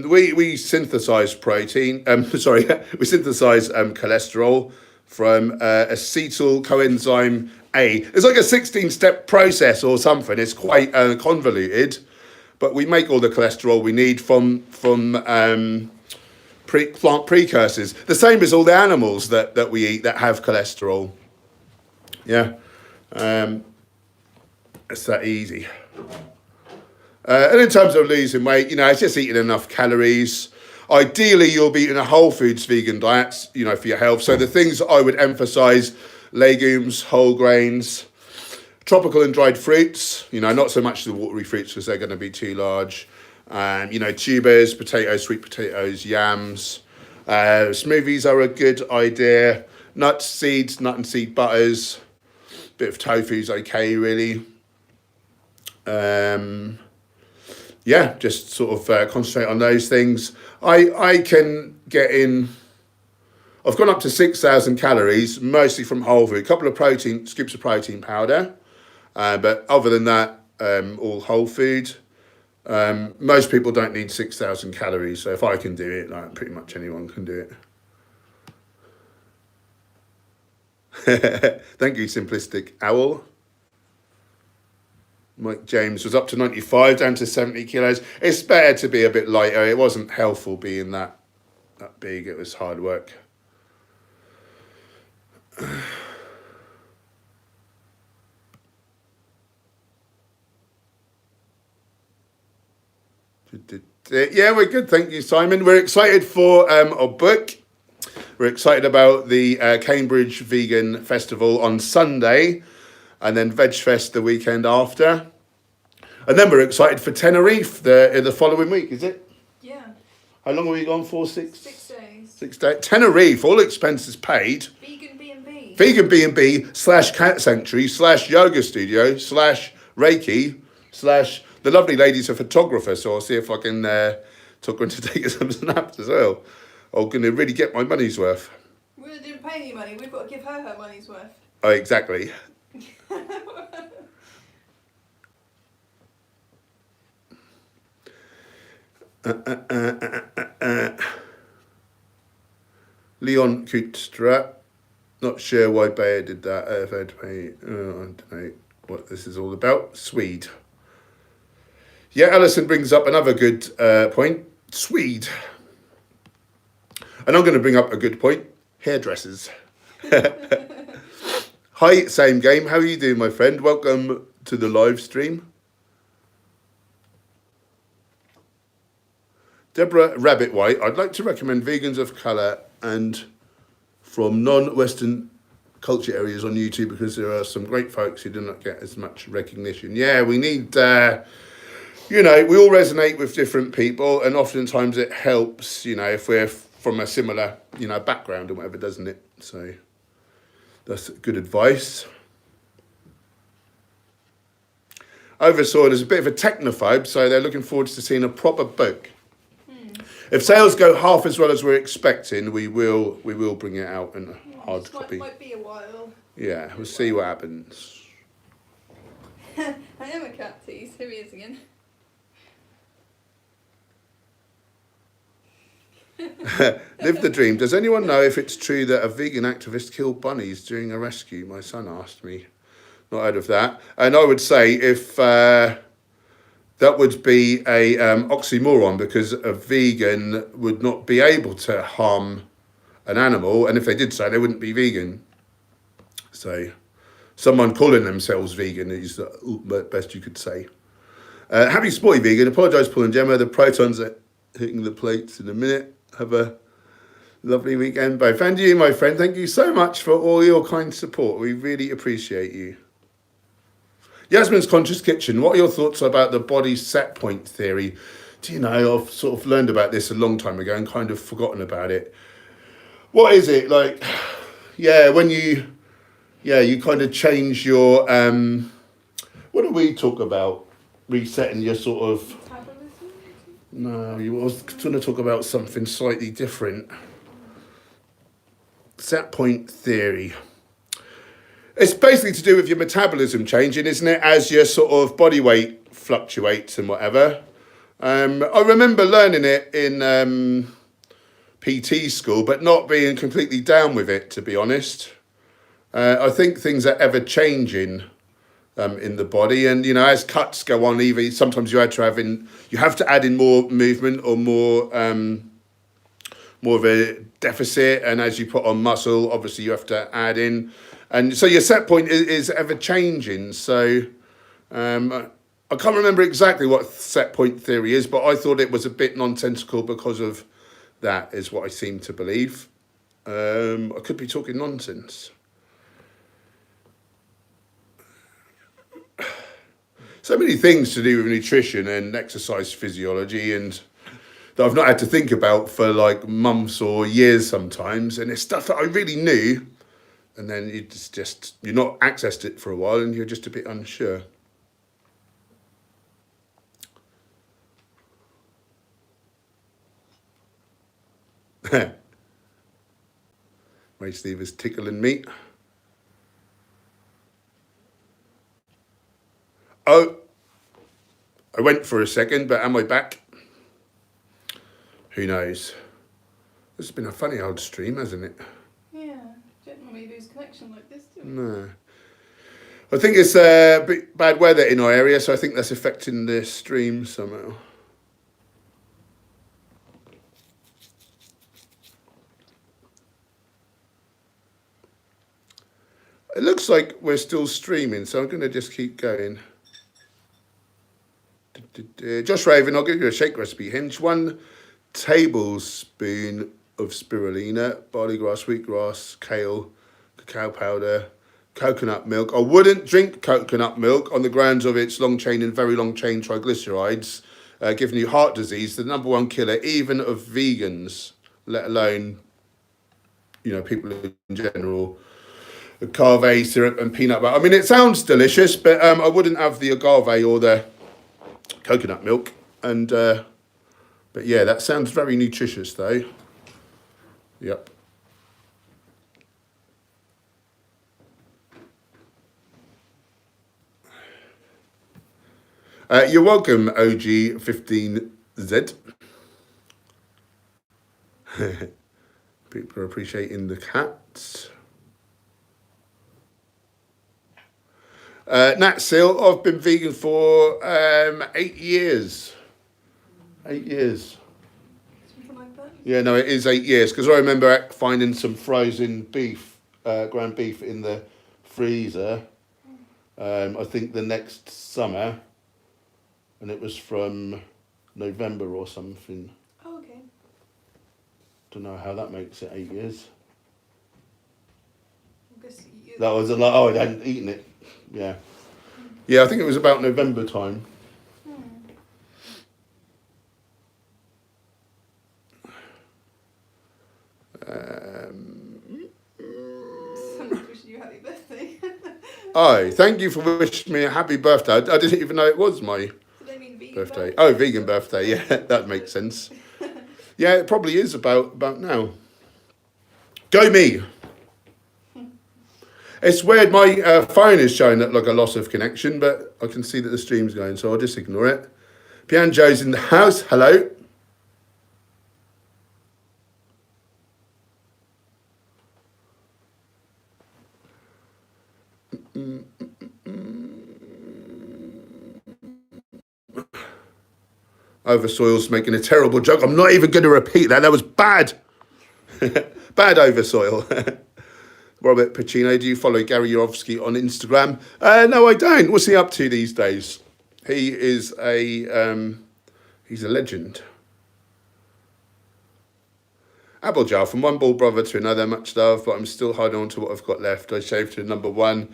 we synthesize protein. We synthesize cholesterol from acetyl coenzyme A. It's like a 16-step process or something. It's quite convoluted, but we make all the cholesterol we need from plant precursors. The same as all the animals that we eat that have cholesterol. Yeah, it's that easy. And in terms of losing weight, it's just eating enough calories. Ideally, you'll be eating a whole foods vegan diet, for your health. So the things that I would emphasize, legumes, whole grains, tropical and dried fruits, not so much the watery fruits because they're going to be too large. Tubers, potatoes, sweet potatoes, yams. Smoothies are a good idea. Nuts, seeds, nut and seed butters. Bit of tofu's okay, really. yeah, just sort of concentrate on those things. I can get in. I've gone up to 6,000 calories, mostly from whole food. A couple of scoops of protein powder, but other than that, all whole food. Most people don't need 6,000 calories, so if I can do it, like pretty much anyone can do it. Thank you, Simplistic Owl. Mike James was up to 95, down to 70 kilos. It's better to be a bit lighter. It wasn't helpful being that big. It was hard work. Yeah, we're good. Thank you, Simon. We're excited for our book. We're excited about the Cambridge Vegan Festival on Sunday, and then Veg Fest the weekend after. And then we're excited for Tenerife the following week, is it? Yeah. How long are we gone for? 6 days. 6 days. Tenerife, all expenses paid. Vegan B&B. Vegan B&B / cat sanctuary / yoga studio / Reiki / the lovely lady's a photographer, so I'll see if I can talk her into taking some snaps as well. I'm going to really get my money's worth. We didn't pay any money. We've got to give her money's worth. Oh, exactly. Leon Kutstra. Not sure why Bayer did that. I've had to pay. I don't know what this is all about. Swede. Yeah, Alison brings up another good point. Swede. And I'm going to bring up a good point. Hairdressers. Hi, Same Game. How are you doing, my friend? Welcome to the live stream. Deborah Rabbit White. I'd like to recommend vegans of colour and from non-Western culture areas on YouTube because there are some great folks who do not get as much recognition. Yeah, we need, we all resonate with different people, and oftentimes it helps, if we're from a similar, background and whatever, doesn't it? So that's good advice. Oversaw there's a bit of a technophobe, so they're looking forward to seeing a proper book. If sales go half as well as we're expecting, we will bring it out in a hard copy. Might be a while. Yeah, we'll see what happens. I am a cat tease. Here he is again. Live the dream. Does anyone know if it's true that a vegan activist killed bunnies during a rescue? My son asked me. Not heard of that. And I would say if that would be a oxymoron, because a vegan would not be able to harm an animal, and if they did so, they wouldn't be vegan. So someone calling themselves vegan is the best you could say. Happy Sporty Vegan. Apologise, Paul and Gemma. The protons are hitting the plates in a minute. Have a lovely weekend both. And you, my friend, thank you so much for all your kind support. We really appreciate you. Yasmin's Conscious Kitchen. What are your thoughts about the body set point theory? Do you know, I've sort of learned about this a long time ago and kind of forgotten about it. What is it? Like, when you kind of change your, what do we talk about? Resetting your sort of... No, I was trying to talk about something slightly different. Set point theory. It's basically to do with your metabolism changing, isn't it? As your sort of body weight fluctuates and whatever. I remember learning it in PT school, but not being completely down with it, to be honest. I think things are ever changing in the body, and as cuts go on, even sometimes you have to add in more movement or more of a deficit, and as you put on muscle, obviously you have to add in, and so your set point is ever changing. So I can't remember exactly what set point theory is, but I thought it was a bit nonsensical because of that, is what I seem to believe. I could be talking nonsense. So many things to do with nutrition and exercise physiology, and that I've not had to think about for like months or years sometimes, and it's stuff that I really knew, and then you're not accessed it for a while and you're just a bit unsure. Ray Steve is tickling me. Oh, I went for a second, but am I back? Who knows? It's been a funny old stream, hasn't it? Yeah, don't normally lose connection like this, do we? No. I think it's a bit bad weather in our area, so I think that's affecting the stream somehow. It looks like we're still streaming, so I'm going to just keep going. Josh Raven, I'll give you a shake recipe. Hench, 1 tablespoon of spirulina, barley grass, wheatgrass, kale, cacao powder, coconut milk. I wouldn't drink coconut milk on the grounds of its long chain and very long chain triglycerides, giving you heart disease, the #1 killer, even of vegans, let alone, people in general. Agave syrup and peanut butter. I mean, it sounds delicious, but I wouldn't have the agave or the coconut milk. And but yeah, that sounds very nutritious, though. Yep. You're welcome, OG15Z. People are appreciating the cats. Nat Seal, I've been vegan for 8 years. 8 years. Something like that? Yeah, no, it is 8 years, because I remember finding some frozen beef, ground beef in the freezer, I think the next summer, and it was from November or something. Oh, okay. Don't know how that makes it 8 years. I guess That was a lot. Oh, I hadn't eaten it. Yeah. Yeah, I think it was about November time. Someone's wishing you happy birthday. Oh, thank you for wishing me a happy birthday. I didn't even know it was my Do they mean vegan birthday. Oh, vegan birthday. Yeah, that makes sense. Yeah, it probably is about now. Go me. It's weird, my phone is showing like a loss of connection, but I can see that the stream's going, so I'll just ignore it. Pianjo's in the house, hello. Oversoil's making a terrible joke. I'm not even going to repeat that. That was bad. Bad Oversoil. Robert Pacino, do you follow Gary Yorovsky on Instagram? No, I don't. What's he up to these days? He is he's a legend. Applejar, from one bald brother to another, much love, but I'm still holding on to what I've got left. I shaved to #1.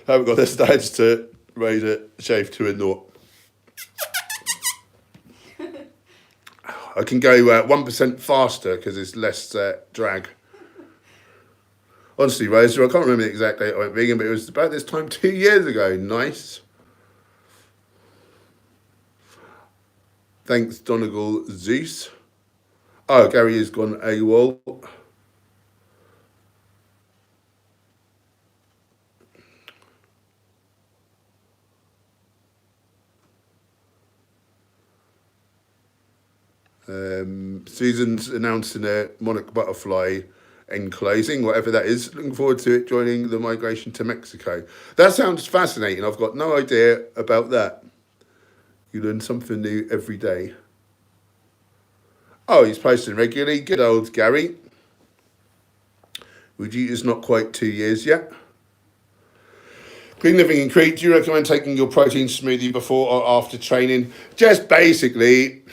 I haven't got the stats to raise it, shave to a 0. I can go 1% faster because it's less drag. Honestly, Rosa, I can't remember the exact date I went vegan, but it was about this time 2 years ago. Nice. Thanks, Donegal Zeus. Oh, Gary has gone AWOL. Susan's announcing a monarch butterfly enclosing, whatever that is. Looking forward to it joining the migration to Mexico. That sounds fascinating. I've got no idea about that. You learn something new every day. Oh, he's posting regularly. Good old Gary. Is not quite 2 years yet. Clean Living in Crete, do you recommend taking your protein smoothie before or after training? Just basically,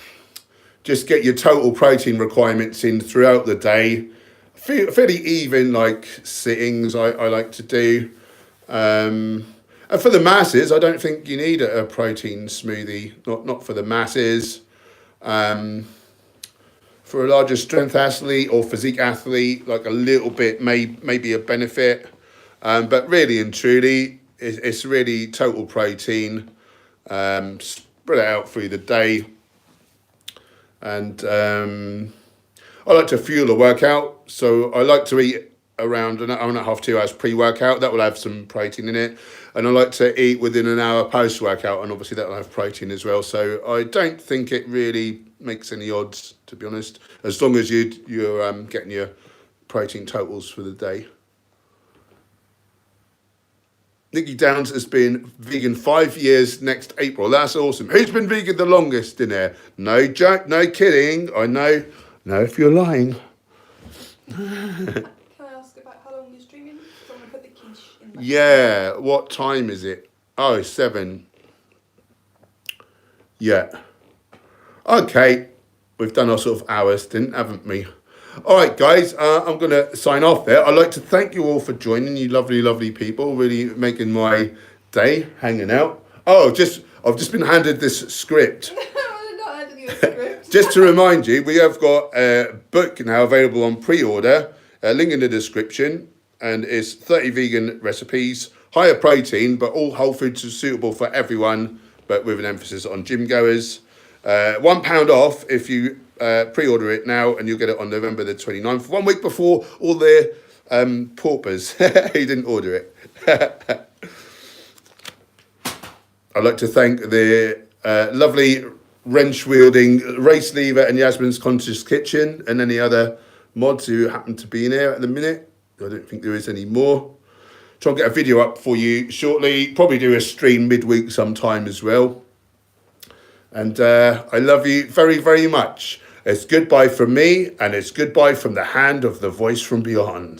just get your total protein requirements in throughout the day. Fairly even, like sittings I like to do. And for the masses, I don't think you need a protein smoothie. Not for the masses. For a larger strength athlete or physique athlete, like a little bit may be a benefit. But really and truly, it's really total protein. Spread it out through the day. And I like to fuel a workout, so I like to eat around an hour and a half, 2 hours pre-workout. That will have some protein in it. And I like to eat within an hour post-workout, and obviously that will have protein as well. So I don't think it really makes any odds, to be honest, as long as you're getting your protein totals for the day. Nikki Downs has been vegan 5 years next April. That's awesome. Who's been vegan the longest in there? No joke, no kidding. I know if you're lying. Can I ask about how long you're streaming? So I'm going to put the quiche in my Yeah, what time is it? Oh, 7. Yeah. Okay, we've done our sort of hour stint, haven't we? All right, guys, I'm going to sign off there. I'd like to thank you all for joining, you lovely, lovely people, really making my day hanging out. Oh, I've just been handed this script. I'm not handing you a script. Just to remind you, we have got a book now available on pre-order, a link in the description, and it's 30 vegan recipes, higher protein, but all whole foods are suitable for everyone, but with an emphasis on gym goers. £1 off if you pre-order it now, and you'll get it on November the 29th, 1 week before all the paupers who didn't order it. I'd like to thank the lovely wrench-wielding Race Lever and Yasmin's Conscious Kitchen, and any other mods who happen to be in here at the minute. I don't think there is any more. Try and get a video up for you shortly. Probably do a stream midweek sometime as well. And I love you very, very much. It's goodbye from me, and it's goodbye from the hand of the voice from beyond.